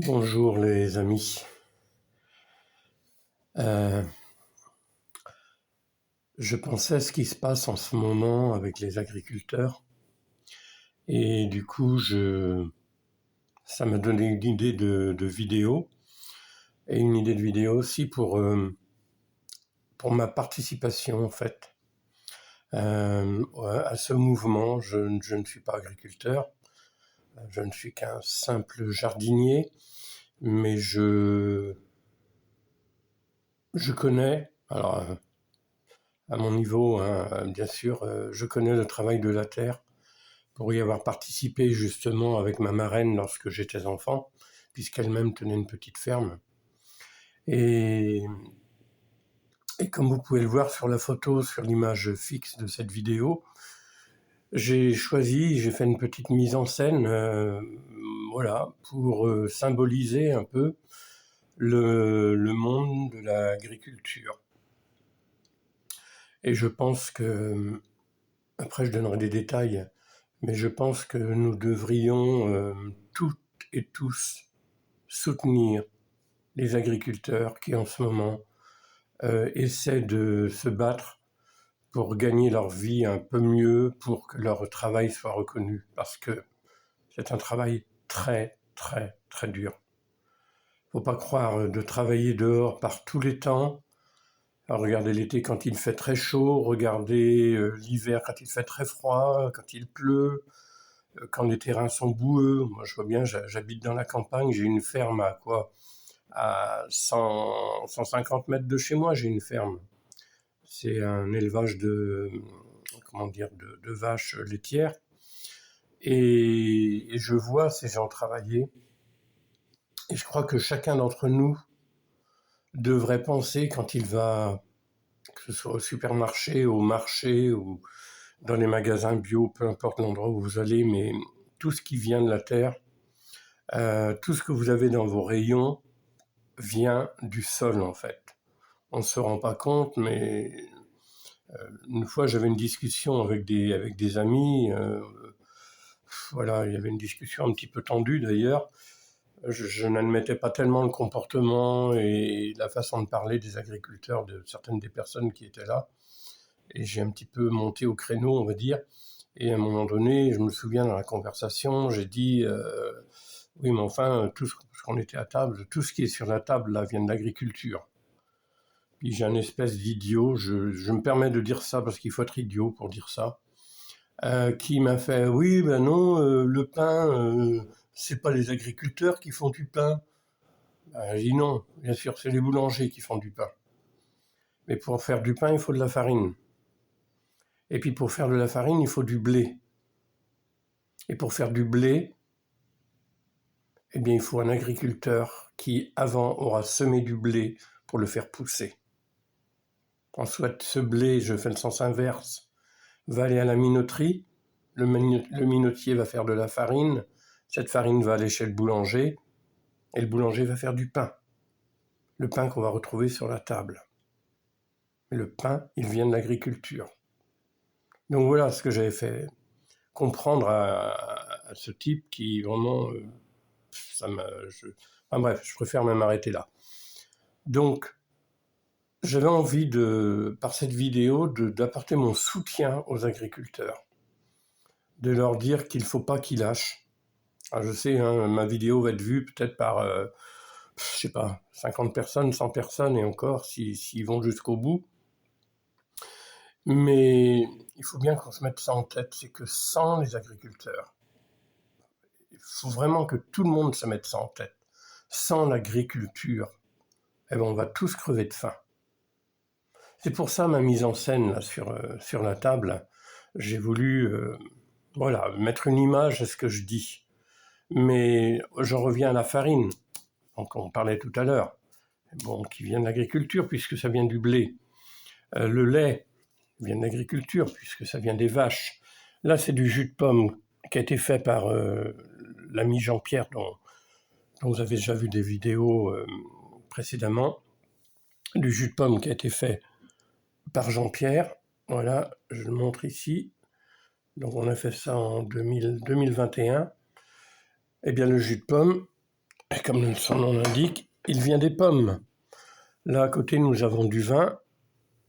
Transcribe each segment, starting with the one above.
Bonjour les amis. Euh, je pensais à ce qui se passe en ce moment avec les agriculteurs et du coup ça m'a donné une idée de vidéo et une idée de vidéo aussi pour ma participation en fait à ce mouvement. Je ne suis pas agriculteur, je ne suis qu'un simple jardinier, mais je connais, alors à mon niveau, hein, bien sûr, je connais le travail de la terre pour y avoir participé justement avec ma marraine lorsque j'étais enfant, puisqu'elle-même tenait une petite ferme. Et, et comme vous pouvez le voir sur la photo, sur l'image fixe de cette vidéo, j'ai fait une petite mise en scène, voilà, pour symboliser un peu le monde de l'agriculture. Et je pense que, après je donnerai des détails, mais je pense que nous devrions toutes et tous soutenir les agriculteurs qui en ce moment essaient de se battre pour gagner leur vie un peu mieux, pour que leur travail soit reconnu, parce que c'est un travail très très très dur. Faut pas croire de travailler dehors par tous les temps. Alors regardez l'été quand il fait très chaud, regardez l'hiver quand il fait très froid, quand il pleut, quand les terrains sont boueux. Moi je vois bien, j'habite dans la campagne, j'ai une ferme à quoi, à 150 mètres de chez moi, j'ai une ferme. C'est un élevage de vaches laitières. Et je vois ces gens travailler. Et je crois que chacun d'entre nous devrait penser quand il va, que ce soit au supermarché, au marché ou dans les magasins bio, peu importe l'endroit où vous allez, mais tout ce qui vient de la terre, tout ce que vous avez dans vos rayons vient du sol en fait. On ne se rend pas compte, mais une fois j'avais une discussion avec des amis, voilà, il y avait une discussion un petit peu tendue d'ailleurs. Je n'admettais pas tellement le comportement et la façon de parler des agriculteurs, de certaines des personnes qui étaient là. Et j'ai un petit peu monté au créneau, on va dire. Et à un moment donné, je me souviens dans la conversation, j'ai dit oui, mais enfin, parce qu'on était à table, tout ce qui est sur la table là vient de l'agriculture. Puis j'ai un espèce d'idiot, je me permets de dire ça parce qu'il faut être idiot pour dire ça, qui m'a fait oui, ben non, le pain, c'est pas les agriculteurs qui font du pain. J'ai dit non, bien sûr, c'est les boulangers qui font du pain. Mais pour faire du pain, il faut de la farine. Et puis pour faire de la farine, il faut du blé. Et pour faire du blé, eh bien, il faut un agriculteur qui, avant, aura semé du blé pour le faire pousser. Ensuite, ce blé, je fais le sens inverse, va aller à la minoterie. Le minotier va faire de la farine. Cette farine va aller chez le boulanger. Et le boulanger va faire du pain. Le pain qu'on va retrouver sur la table. Mais le pain, il vient de l'agriculture. Donc voilà ce que j'avais fait comprendre à ce type qui vraiment, enfin bref, je préfère même arrêter là. Donc, j'avais envie par cette vidéo, d'apporter mon soutien aux agriculteurs, de leur dire qu'il ne faut pas qu'ils lâchent. Alors je sais, hein, ma vidéo va être vue peut-être par, je sais pas, 50 personnes, 100 personnes, et encore, s'ils vont jusqu'au bout. Mais il faut bien qu'on se mette ça en tête, c'est que sans les agriculteurs, il faut vraiment que tout le monde se mette ça en tête. Sans l'agriculture, eh ben on va tous crever de faim. C'est pour ça ma mise en scène là, sur la table. J'ai voulu voilà, mettre une image à ce que je dis. Mais je reviens à la farine, donc on parlait tout à l'heure, bon, qui vient de l'agriculture puisque ça vient du blé. Le lait vient de l'agriculture puisque ça vient des vaches. Là, c'est du jus de pomme qui a été fait par l'ami Jean-Pierre, dont vous avez déjà vu des vidéos précédemment. Du jus de pomme qui a été fait par Jean-Pierre. Voilà, je le montre ici. Donc on a fait ça en 2021. Eh bien le jus de pomme, Et comme son nom l'indique, il vient des pommes. Là, à côté, nous avons du vin.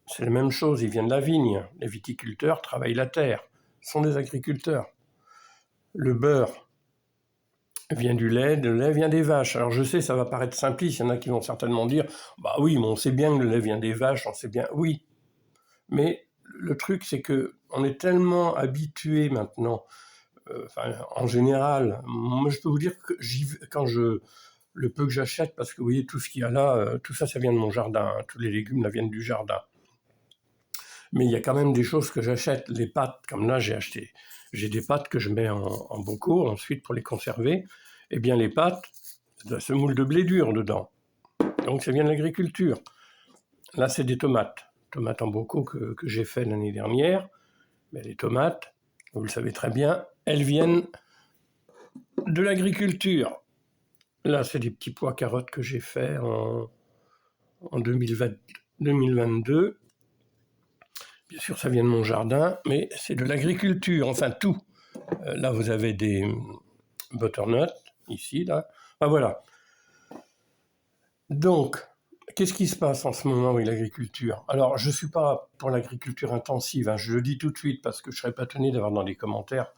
C'est la même chose, il vient de la vigne. Les viticulteurs travaillent la terre, sont des agriculteurs. Le beurre vient du lait, le lait vient des vaches. Alors je sais, ça va paraître simpliste, il y en a qui vont certainement dire « Bah oui, mais on sait bien que le lait vient des vaches, on sait bien… » Oui, mais le truc, c'est qu'on est tellement habitué maintenant, en général, moi je peux vous dire que le peu que j'achète, parce que vous voyez, tout ce qu'il y a là, tout ça, ça vient de mon jardin, hein, tous les légumes là viennent du jardin. Mais il y a quand même des choses que j'achète, les pâtes, comme là j'ai des pâtes que je mets en bocaux ensuite pour les conserver. Eh bien les pâtes, il y a ce moule de blé dur dedans, donc ça vient de l'agriculture. Là c'est des tomates en bocaux que j'ai fait l'année dernière, mais les tomates, vous le savez très bien, elles viennent de l'agriculture. Là c'est des petits pois carottes que j'ai fait en 2022. Bien sûr, ça vient de mon jardin, mais c'est de l'agriculture, enfin tout. Là, vous avez des butternuts, ici, là. Ah, voilà. Donc, qu'est-ce qui se passe en ce moment avec l'agriculture? Alors, je ne suis pas pour l'agriculture intensive, hein, je le dis tout de suite, parce que je ne serais pas tenu d'avoir dans les commentaires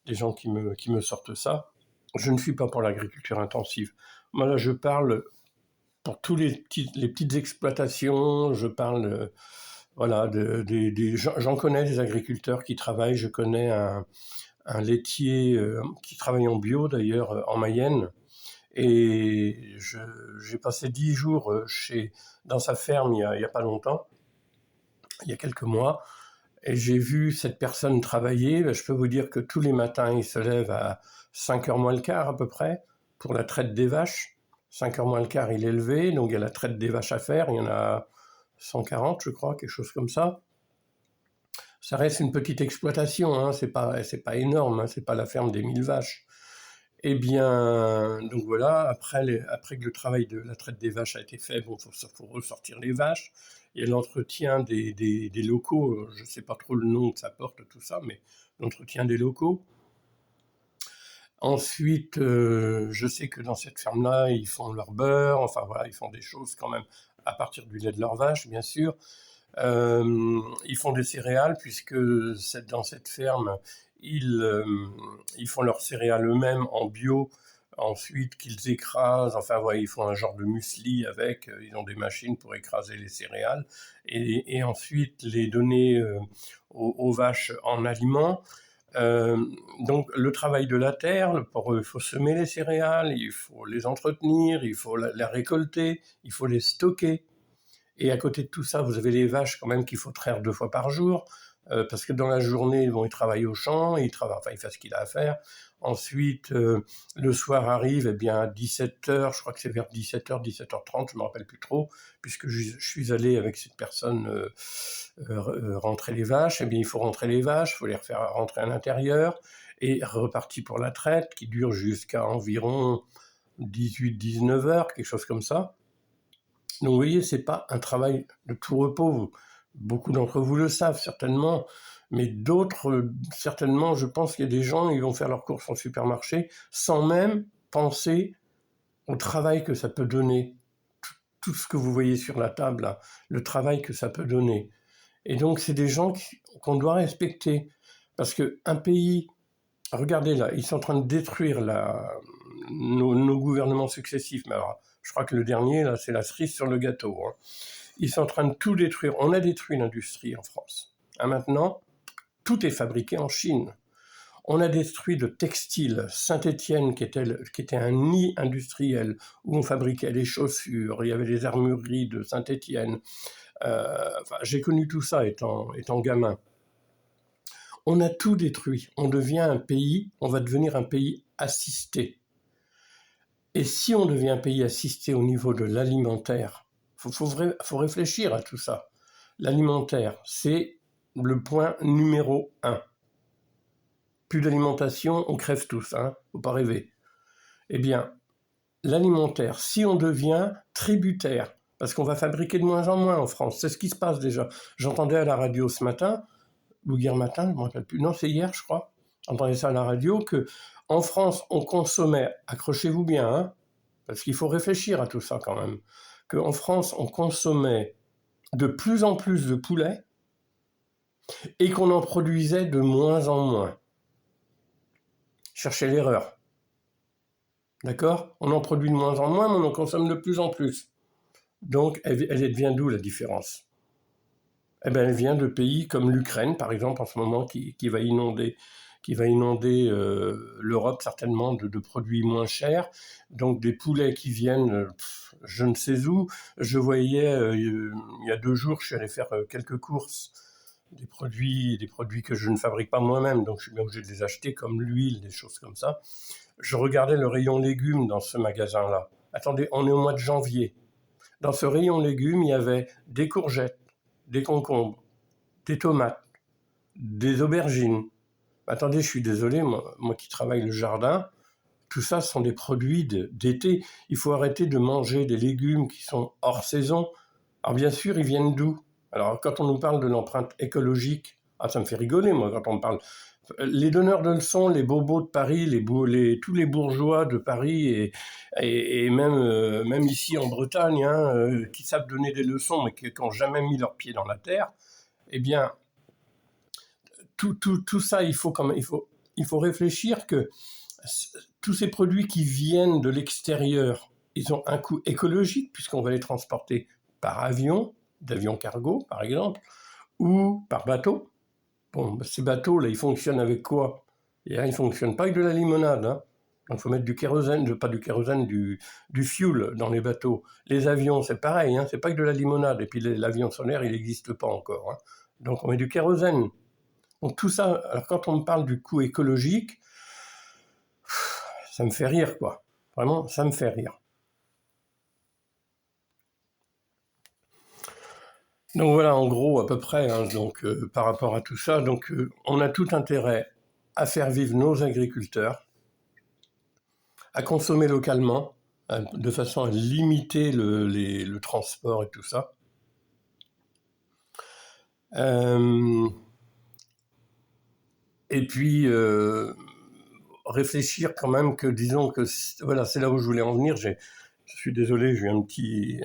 des gens qui me sortent ça. Je ne suis pas pour l'agriculture intensive. Moi, là, je parle pour tous les petites exploitations, je parle… Voilà, j'en connais des agriculteurs qui travaillent. Je connais un laitier qui travaille en bio d'ailleurs en Mayenne. Et j'ai passé 10 jours dans sa ferme il y a pas longtemps, il y a quelques mois. Et j'ai vu cette personne travailler. Je peux vous dire que tous les matins, il se lève à 5h moins le quart à peu près pour la traite des vaches. 5h moins le quart, il est levé. Donc il y a la traite des vaches à faire. Il y en a 140, je crois, quelque chose comme ça. Ça reste une petite exploitation, hein, c'est pas énorme, hein, c'est pas la ferme des 1000 vaches. Eh bien, donc voilà, après que le travail de la traite des vaches a été fait, bon, faut ressortir les vaches. Il y a l'entretien des locaux, je ne sais pas trop le nom que ça porte, tout ça, mais l'entretien des locaux. Ensuite, je sais que dans cette ferme-là, ils font leur beurre, enfin voilà, ils font des choses quand même à partir du lait de leurs vaches, bien sûr. Ils font des céréales puisque dans cette ferme, ils font leurs céréales eux-mêmes en bio, ensuite qu'ils écrasent, enfin voilà, ils font un genre de muesli avec, ils ont des machines pour écraser les céréales et ensuite les donner aux vaches en aliments. Donc le travail de la terre, pour eux, il faut semer les céréales, il faut les entretenir, il faut les récolter, il faut les stocker. Et à côté de tout ça, vous avez les vaches quand même qu'il faut traire 2 fois par jour, parce que dans la journée, bon, il travaille au champ, il fait ce qu'il a à faire. Ensuite, le soir arrive, eh bien, à 17h, je crois que c'est vers 17h, 17h30, je ne me rappelle plus trop, puisque je suis allé avec cette personne rentrer les vaches. Eh bien, il faut rentrer les vaches, il faut les refaire rentrer à l'intérieur, et reparti pour la traite, qui dure jusqu'à environ 18-19 heures, quelque chose comme ça. Donc vous voyez, c'est pas un travail de tout repos. Beaucoup d'entre vous le savent certainement, mais d'autres, certainement, je pense qu'il y a des gens, ils vont faire leurs courses en supermarché sans même penser au travail que ça peut donner. Tout ce que vous voyez sur la table, là, le travail que ça peut donner. Et donc c'est des gens qu'on doit respecter. Parce qu'un pays, regardez là, ils sont en train de détruire nos gouvernements successifs. Mais alors, je crois que le dernier, là, c'est la cerise sur le gâteau. Hein. Ils sont en train de tout détruire. On a détruit l'industrie en France. Maintenant, tout est fabriqué en Chine. On a détruit le textile. Saint-Étienne, qui était un nid industriel, où on fabriquait les chaussures, il y avait les armureries de Saint-Étienne. J'ai connu tout ça étant gamin. On a tout détruit. On va devenir un pays assisté. Et si on devient un pays assisté au niveau de l'alimentaire, faut réfléchir à tout ça. L'alimentaire, c'est le point numéro 1. Plus d'alimentation, on crève tous, hein, faut pas rêver. Eh bien, l'alimentaire, si on devient tributaire, parce qu'on va fabriquer de moins en moins en France, c'est ce qui se passe déjà. J'entendais à la radio ce matin, ou hier matin, je ne me rappelle plus, non c'est hier je crois, j'entendais ça à la radio, qu'en France on consommait, accrochez-vous bien, hein, parce qu'il faut réfléchir à tout ça quand même, qu'en France, on consommait de plus en plus de poulet et qu'on en produisait de moins en moins. Cherchez l'erreur. D'accord? On en produit de moins en moins, mais on en consomme de plus en plus. Donc, elle vient d'où la différence? Eh bien, elle vient de pays comme l'Ukraine, par exemple, en ce moment, qui va inonder l'Europe certainement de produits moins chers. Donc, des poulets qui viennent, je ne sais où. Je voyais, il y a 2 jours, je suis allé faire quelques courses, des produits que je ne fabrique pas moi-même, donc je suis bien obligé de les acheter, comme l'huile, des choses comme ça. Je regardais le rayon légumes dans ce magasin-là. Attendez, on est au mois de janvier. Dans ce rayon légumes, il y avait des courgettes, des concombres, des tomates, des aubergines. Attendez, je suis désolé, moi qui travaille le jardin, tout ça sont des produits d'été. Il faut arrêter de manger des légumes qui sont hors saison. Alors bien sûr, ils viennent d'où? Alors quand on nous parle de l'empreinte écologique, ça me fait rigoler, moi, quand on me parle. Les donneurs de leçons, les bobos de Paris, tous les bourgeois de Paris et même ici en Bretagne, qui savent donner des leçons mais qui n'ont jamais mis leurs pieds dans la terre, eh bien, tout ça, il faut réfléchir que tous ces produits qui viennent de l'extérieur, ils ont un coût écologique puisqu'on va les transporter par avion, d'avion cargo par exemple, ou par bateau. Bon, ces bateaux-là, ils fonctionnent avec quoi? Ils ne fonctionnent pas avec de la limonade. Donc, il faut mettre du kérosène, pas du kérosène, du fuel dans les bateaux. Les avions, c'est pareil, c'est pas que de la limonade. Et puis l'avion solaire, il n'existe pas encore. Donc, on met du kérosène. Donc, tout ça, alors quand on me parle du coût écologique, ça me fait rire, quoi. Vraiment, ça me fait rire. Donc voilà, en gros, à peu près, par rapport à tout ça, on a tout intérêt à faire vivre nos agriculteurs, à consommer localement, de façon à limiter le transport et tout ça. Et puis, réfléchir quand même que, disons que, voilà, c'est là où je voulais en venir. Je suis désolé, j'ai eu un petit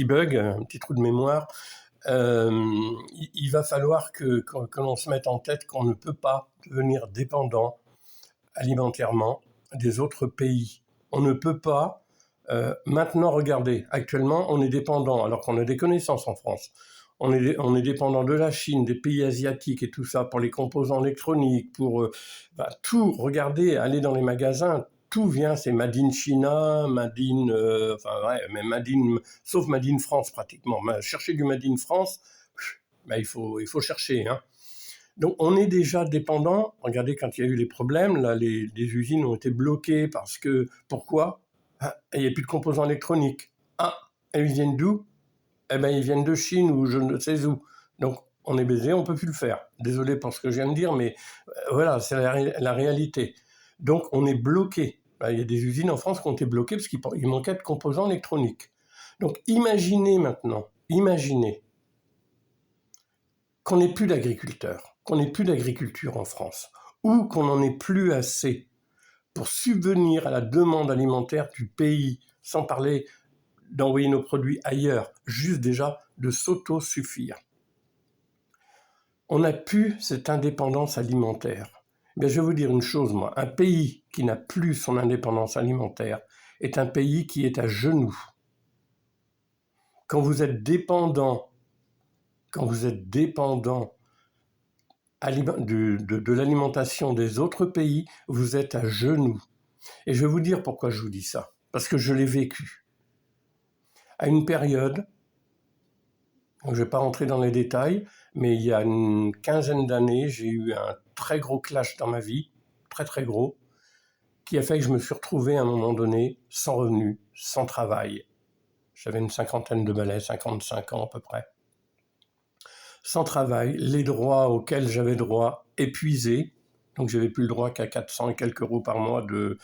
bug, un petit trou de mémoire. Il va falloir que l'on se mette en tête qu'on ne peut pas devenir dépendant alimentairement des autres pays. On ne peut pas. Maintenant, regardez, actuellement, on est dépendant, alors qu'on a des connaissances en France. On est dépendant de la Chine, des pays asiatiques et tout ça, pour les composants électroniques, pour tout. Regardez, allez dans les magasins, tout vient, c'est Made in China, mais sauf Made in France pratiquement. Chercher du Made in France, il faut chercher. Donc on est déjà dépendant. Regardez, quand il y a eu les problèmes, là, les usines ont été bloquées parce que, pourquoi? Il n'y a plus de composants électroniques. Et ils viennent d'où? Ils viennent de Chine ou je ne sais où. Donc on est baisé, on ne peut plus le faire. Désolé pour ce que je viens de dire, mais voilà, c'est la réalité. Donc on est bloqué. Il y a des usines en France qui ont été bloquées parce qu'il manquait de composants électroniques. Donc imaginez maintenant, qu'on n'ait plus d'agriculteurs, qu'on n'ait plus d'agriculture en France, ou qu'on n'en ait plus assez pour subvenir à la demande alimentaire du pays, sans parler d'envoyer nos produits ailleurs, juste déjà de s'auto-suffire. On n'a plus cette indépendance alimentaire. Mais je vais vous dire une chose, moi, un pays qui n'a plus son indépendance alimentaire est un pays qui est à genoux. Quand vous êtes dépendant de l'alimentation des autres pays, vous êtes à genoux. Et je vais vous dire pourquoi je vous dis ça. Parce que je l'ai vécu. À une période, je ne vais pas rentrer dans les détails, mais il y a une quinzaine d'années, j'ai eu un très gros clash dans ma vie, très très gros, qui a fait que je me suis retrouvé à un moment donné sans revenu, sans travail. J'avais une cinquantaine de balais, 55 ans à peu près. Sans travail, les droits auxquels j'avais droit épuisés, donc j'avais plus le droit qu'à 400 et quelques euros par mois de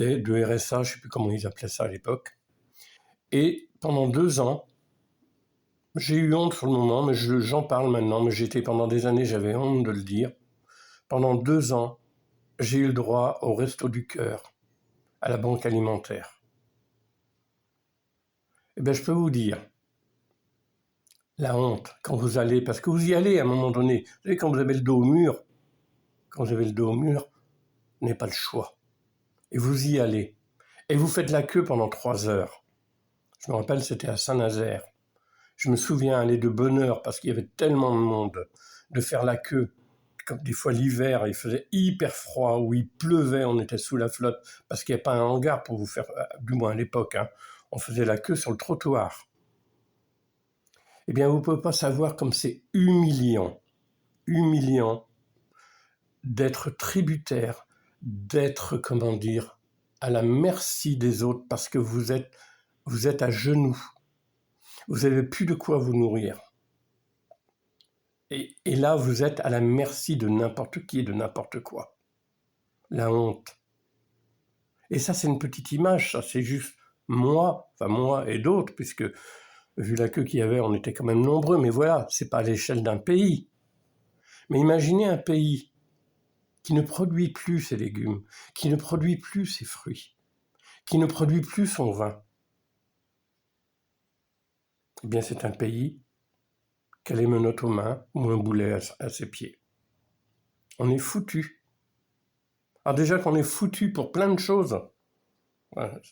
RSA, je ne sais plus comment ils appelaient ça à l'époque. Et pendant 2 ans, j'ai eu honte sur le moment, mais j'en parle maintenant, mais pendant des années, j'avais honte de le dire. Pendant 2 ans, j'ai eu le droit au Resto du Cœur, à la banque alimentaire. Eh bien, je peux vous dire, la honte, quand vous allez, parce que vous y allez à un moment donné, vous savez, quand vous avez le dos au mur, vous n'avez pas le choix. Et vous y allez. Et vous faites la queue pendant 3 heures. Je me rappelle, c'était à Saint-Nazaire. Je me souviens aller de bonne heure, parce qu'il y avait tellement de monde, de faire la queue. Comme des fois l'hiver, il faisait hyper froid, ou il pleuvait, on était sous la flotte, parce qu'il n'y avait pas un hangar pour vous faire, du moins à l'époque, hein. On faisait la queue sur le trottoir. Eh bien, vous ne pouvez pas savoir comme c'est humiliant d'être tributaire, d'être, comment dire, à la merci des autres, parce que vous êtes à genoux. Vous n'avez plus de quoi vous nourrir. Et là, vous êtes à la merci de n'importe qui et de n'importe quoi. La honte. Et ça, c'est une petite image, ça, c'est juste moi et d'autres, puisque vu la queue qu'il y avait, on était quand même nombreux, mais voilà, c'est pas à l'échelle d'un pays. Mais imaginez un pays qui ne produit plus ses légumes, qui ne produit plus ses fruits, qui ne produit plus son vin. Eh bien, c'est un pays qui a les menottes aux mains ou un boulet à ses pieds. On est foutu. Alors déjà qu'on est foutu pour plein de choses.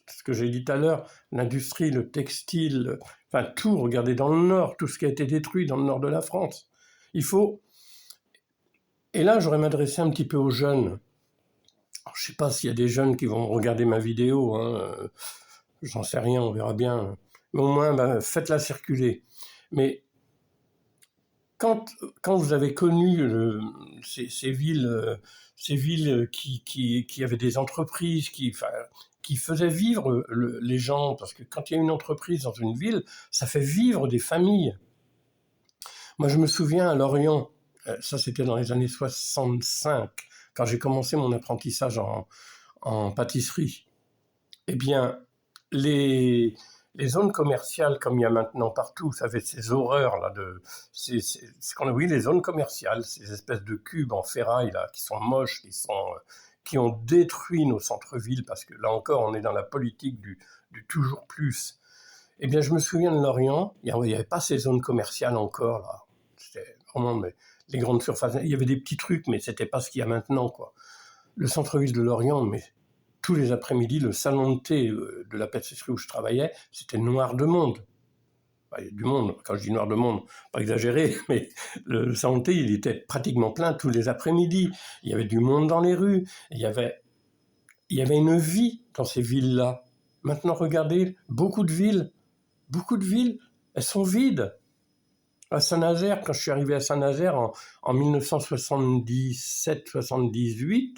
Ce que j'ai dit tout à l'heure, l'industrie, le textile, enfin tout, regardez dans le nord, tout ce qui a été détruit dans le nord de la France. Il faut... Et là, j'aurais m'adressé un petit peu aux jeunes. Alors, je ne sais pas s'il y a des jeunes qui vont regarder ma vidéo, hein, j'en sais rien, on verra bien. Mais au moins, faites-la circuler. Mais quand vous avez connu ces villes qui avaient des entreprises, qui faisaient vivre les gens, parce que quand il y a une entreprise dans une ville, ça fait vivre des familles. Moi, je me souviens à Lorient, ça c'était dans les années 65, quand j'ai commencé mon apprentissage en pâtisserie. Eh bien, les zones commerciales, comme il y a maintenant partout, ça fait ces horreurs là c'est ce qu'on a, oui, les zones commerciales, ces espèces de cubes en ferraille là, qui sont moches, qui ont détruit nos centres-villes, parce que là encore, on est dans la politique du toujours plus. Eh bien, je me souviens de Lorient, il n'y avait pas ces zones commerciales encore là. C'était vraiment les grandes surfaces. Il y avait des petits trucs, mais c'était pas ce qu'il y a maintenant, quoi. Le centre-ville de Lorient, mais tous les après-midi, le salon de thé de la pâtisserie où je travaillais, c'était noir de monde. Il y a du monde, quand je dis noir de monde, pas exagéré, mais le salon de thé, il était pratiquement plein tous les après-midi. Il y avait du monde dans les rues, il y avait une vie dans ces villes-là. Maintenant, regardez, beaucoup de villes, elles sont vides. À Saint-Nazaire, quand je suis arrivé à Saint-Nazaire en 1977-78,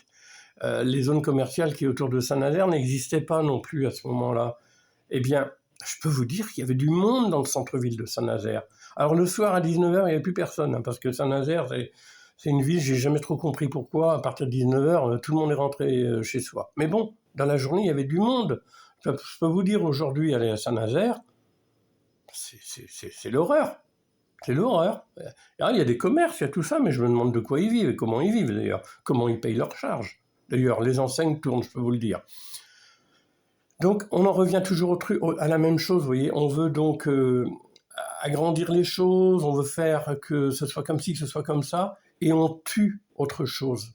les zones commerciales qui autour de Saint-Nazaire n'existaient pas non plus à ce moment-là. Eh bien, je peux vous dire qu'il y avait du monde dans le centre-ville de Saint-Nazaire. Alors le soir à 19h, il n'y avait plus personne, hein, parce que Saint-Nazaire, c'est une ville, j'ai jamais trop compris pourquoi, à partir de 19h, tout le monde est rentré chez soi. Mais bon, dans la journée, il y avait du monde. Je peux vous dire, aujourd'hui, aller à Saint-Nazaire, c'est l'horreur. C'est l'horreur. Il y a des commerces, il y a tout ça, mais je me demande de quoi ils vivent et comment ils vivent d'ailleurs, comment ils payent leurs charges. D'ailleurs, les enseignes tournent, je peux vous le dire. Donc, on en revient toujours à la même chose, vous voyez. On veut donc agrandir les choses, on veut faire que ce soit comme ci, que ce soit comme ça, et on tue autre chose.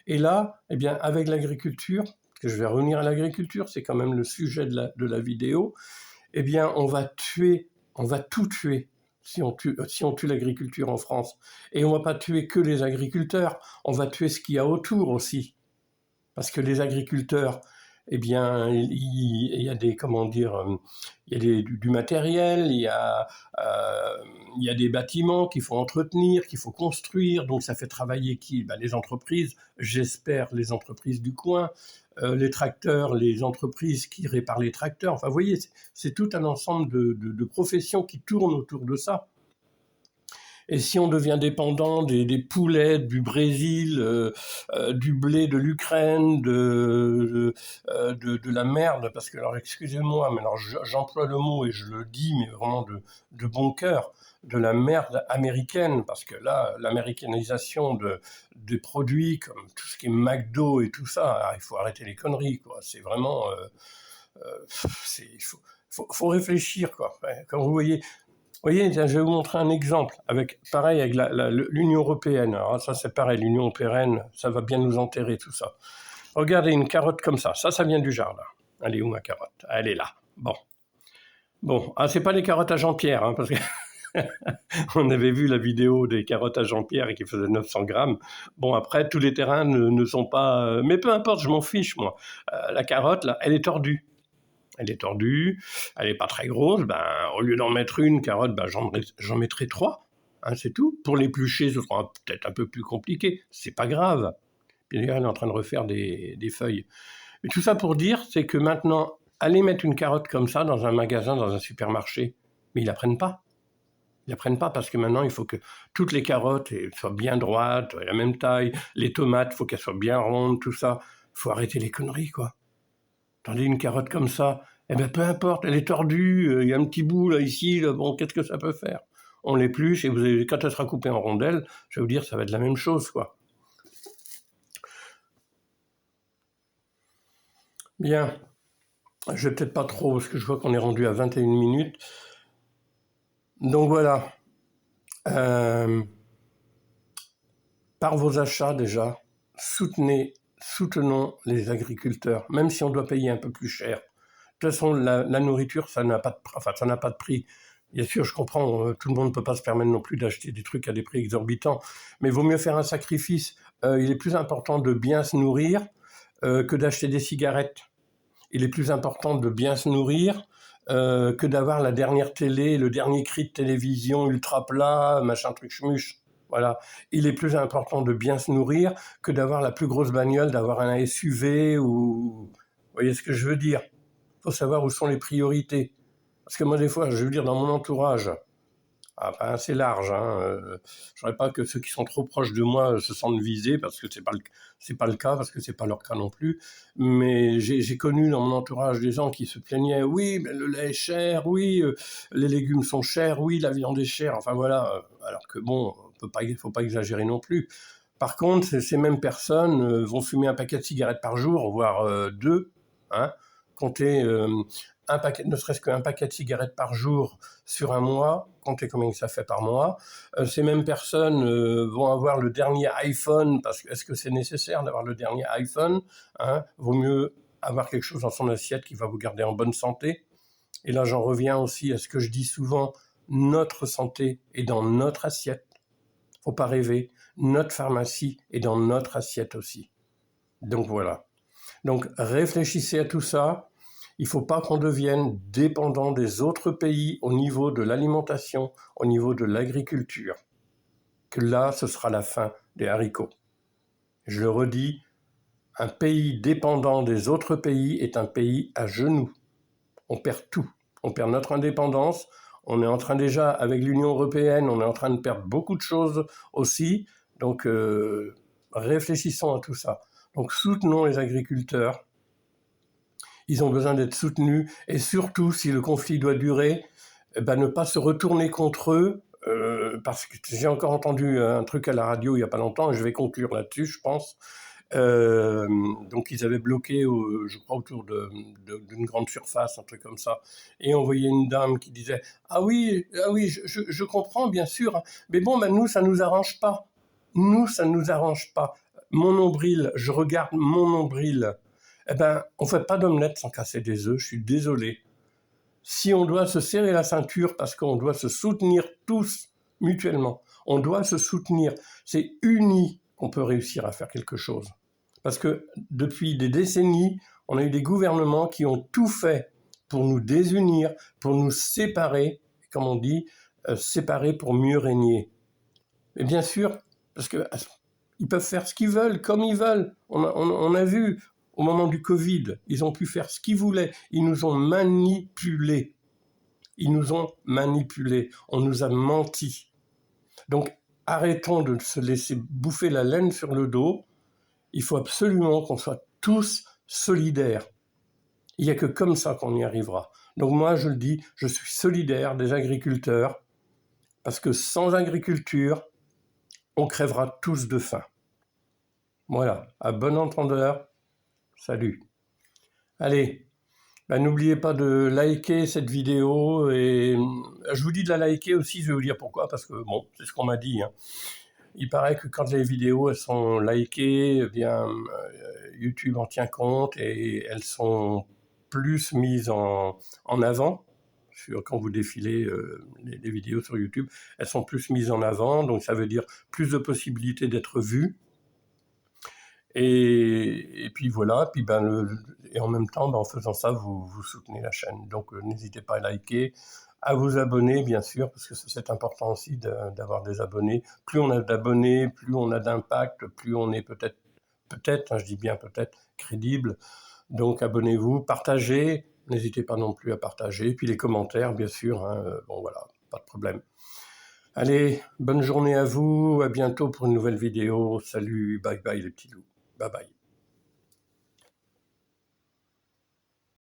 Et là, eh bien, avec l'agriculture, que je vais revenir à l'agriculture, c'est quand même le sujet de la vidéo, eh bien, on va tout tuer. Si on tue l'agriculture en France. Et on ne va pas tuer que les agriculteurs, on va tuer ce qu'il y a autour aussi. Parce que les agriculteurs, eh bien, il y a des, comment dire, il y a du matériel, il y a des bâtiments qu'il faut entretenir, qu'il faut construire, donc ça fait travailler qui ? Les entreprises, j'espère les entreprises du coin, les tracteurs, les entreprises qui réparent les tracteurs, enfin vous voyez, c'est tout un ensemble de professions qui tournent autour de ça. Et si on devient dépendant des poulets du Brésil, du blé de l'Ukraine, de la merde, parce que, alors excusez-moi, mais alors j'emploie le mot et je le dis, mais vraiment de bon cœur, de la merde américaine, parce que là, l'américanisation des produits, comme tout ce qui est McDo et tout ça, alors, il faut arrêter les conneries, quoi. C'est vraiment... faut réfléchir, quoi. Quand vous voyez, tiens, je vais vous montrer un exemple, pareil avec l'Union européenne. Alors ça c'est pareil, l'Union européenne, ça va bien nous enterrer tout ça. Regardez une carotte comme ça vient du jardin. Elle est où ma carotte? Elle est là. Bon, c'est pas les carottes à Jean-Pierre, hein, parce que on avait vu la vidéo des carottes à Jean-Pierre qui faisaient 900 grammes. Bon, après, tous les terrains ne sont pas... mais peu importe, je m'en fiche, moi. La carotte, là, elle est tordue. Elle n'est pas très grosse. Au lieu d'en mettre une carotte, j'en mettrai 3. Hein, c'est tout. Pour l'éplucher, ce sera peut-être un peu plus compliqué. C'est pas grave. Puis d'ailleurs, elle est en train de refaire des feuilles. Mais tout ça pour dire, c'est que maintenant, aller mettre une carotte comme ça dans un magasin, dans un supermarché, mais ils la prennent pas. Ils la prennent pas parce que maintenant, il faut que toutes les carottes soient bien droites, la même taille. Les tomates, il faut qu'elles soient bien rondes, tout ça. Il faut arrêter les conneries, quoi. Tandis une carotte comme ça, peu importe, elle est tordue, il y a un petit bout là, ici, là, bon, qu'est-ce que ça peut faire? On l'épluche et quand elle sera coupée en rondelles, je vais vous dire, ça va être la même chose, quoi. Bien. Je vais peut-être pas trop, parce que je vois qu'on est rendu à 21 minutes. Donc voilà. Par vos achats déjà, soutenons les agriculteurs, même si on doit payer un peu plus cher. De toute façon, la nourriture, ça n'a pas de prix. Bien sûr, je comprends, tout le monde ne peut pas se permettre non plus d'acheter des trucs à des prix exorbitants, mais il vaut mieux faire un sacrifice. Il est plus important de bien se nourrir que d'acheter des cigarettes. Il est plus important de bien se nourrir que d'avoir la dernière télé, le dernier cri de télévision ultra plat, machin truc schmuche. Voilà. Il est plus important de bien se nourrir que d'avoir la plus grosse bagnole, d'avoir un SUV ou... Vous voyez ce que je veux dire? Il faut savoir où sont les priorités. Parce que moi, des fois, je veux dire, dans mon entourage, assez large, hein, je voudrais pas que ceux qui sont trop proches de moi se sentent visés, parce que c'est pas le cas, parce que c'est pas leur cas non plus. Mais j'ai connu dans mon entourage des gens qui se plaignaient, oui, mais le lait est cher, oui, les légumes sont chers, oui, la viande est chère, enfin voilà. Alors que bon, faut pas exagérer non plus. Par contre, ces mêmes personnes vont fumer un paquet de cigarettes par jour, voire 2, hein, compter ne serait-ce qu'un paquet de cigarettes par jour sur un mois, comptez combien ça fait par mois. Ces mêmes personnes vont avoir le dernier iPhone, parce que est-ce que c'est nécessaire d'avoir le dernier iPhone, hein? Vaut mieux avoir quelque chose dans son assiette qui va vous garder en bonne santé. Et là, j'en reviens aussi à ce que je dis souvent, notre santé est dans notre assiette. Faut pas rêver, notre pharmacie est dans notre assiette aussi. Donc voilà. Donc réfléchissez à tout ça. Il ne faut pas qu'on devienne dépendant des autres pays au niveau de l'alimentation, au niveau de l'agriculture. Que là, ce sera la fin des haricots. Je le redis, un pays dépendant des autres pays est un pays à genoux. On perd tout. On perd notre indépendance. On est en train déjà, avec l'Union européenne, on est en train de perdre beaucoup de choses aussi. Donc, réfléchissons à tout ça. Donc, soutenons les agriculteurs. Ils ont besoin d'être soutenus. Et surtout, si le conflit doit durer, ne pas se retourner contre eux. Parce que j'ai encore entendu un truc à la radio il n'y a pas longtemps, et je vais conclure là-dessus, je pense. Donc ils avaient bloqué, je crois, autour d'une grande surface, un truc comme ça. Et on voyait une dame qui disait « Ah oui, je comprends, bien sûr, mais bon, nous, ça ne nous arrange pas. Nous, ça ne nous arrange pas. Mon nombril, je regarde mon nombril. On ne fait pas d'omelette sans casser des œufs, je suis désolé. Si on doit se serrer la ceinture parce qu'on doit se soutenir tous mutuellement, on doit se soutenir, c'est unis qu'on peut réussir à faire quelque chose. Parce que depuis des décennies, on a eu des gouvernements qui ont tout fait pour nous désunir, pour nous séparer, comme on dit, séparer pour mieux régner. Mais bien sûr, parce qu'ils peuvent faire ce qu'ils veulent, comme ils veulent. On a vu, au moment du Covid, ils ont pu faire ce qu'ils voulaient. Ils nous ont manipulés. On nous a menti. Donc, arrêtons de se laisser bouffer la laine sur le dos. Il faut absolument qu'on soit tous solidaires. Il n'y a que comme ça qu'on y arrivera. Donc moi, je le dis, je suis solidaire des agriculteurs, parce que sans agriculture, on crèvera tous de faim. Voilà, à bon entendeur, salut. Allez, Bah, n'oubliez pas de liker cette vidéo et je vous dis de la liker aussi, je vais vous dire pourquoi, parce que bon, c'est ce qu'on m'a dit, hein. Il paraît que quand les vidéos elles sont likées, eh bien, YouTube en tient compte et elles sont plus mises en avant. Quand vous défilez les vidéos sur YouTube, elles sont plus mises en avant, donc ça veut dire plus de possibilités d'être vues. Et puis voilà, puis et en même temps, en faisant ça, vous soutenez la chaîne. Donc n'hésitez pas à liker, à vous abonner bien sûr, parce que c'est important aussi d'avoir des abonnés. Plus on a d'abonnés, plus on a d'impact, plus on est peut-être, hein, je dis bien peut-être, crédible. Donc abonnez-vous, partagez, n'hésitez pas non plus à partager. Puis les commentaires, bien sûr, hein, bon voilà, pas de problème. Allez, bonne journée à vous, à bientôt pour une nouvelle vidéo. Salut, bye bye les petits loups. Bye bye.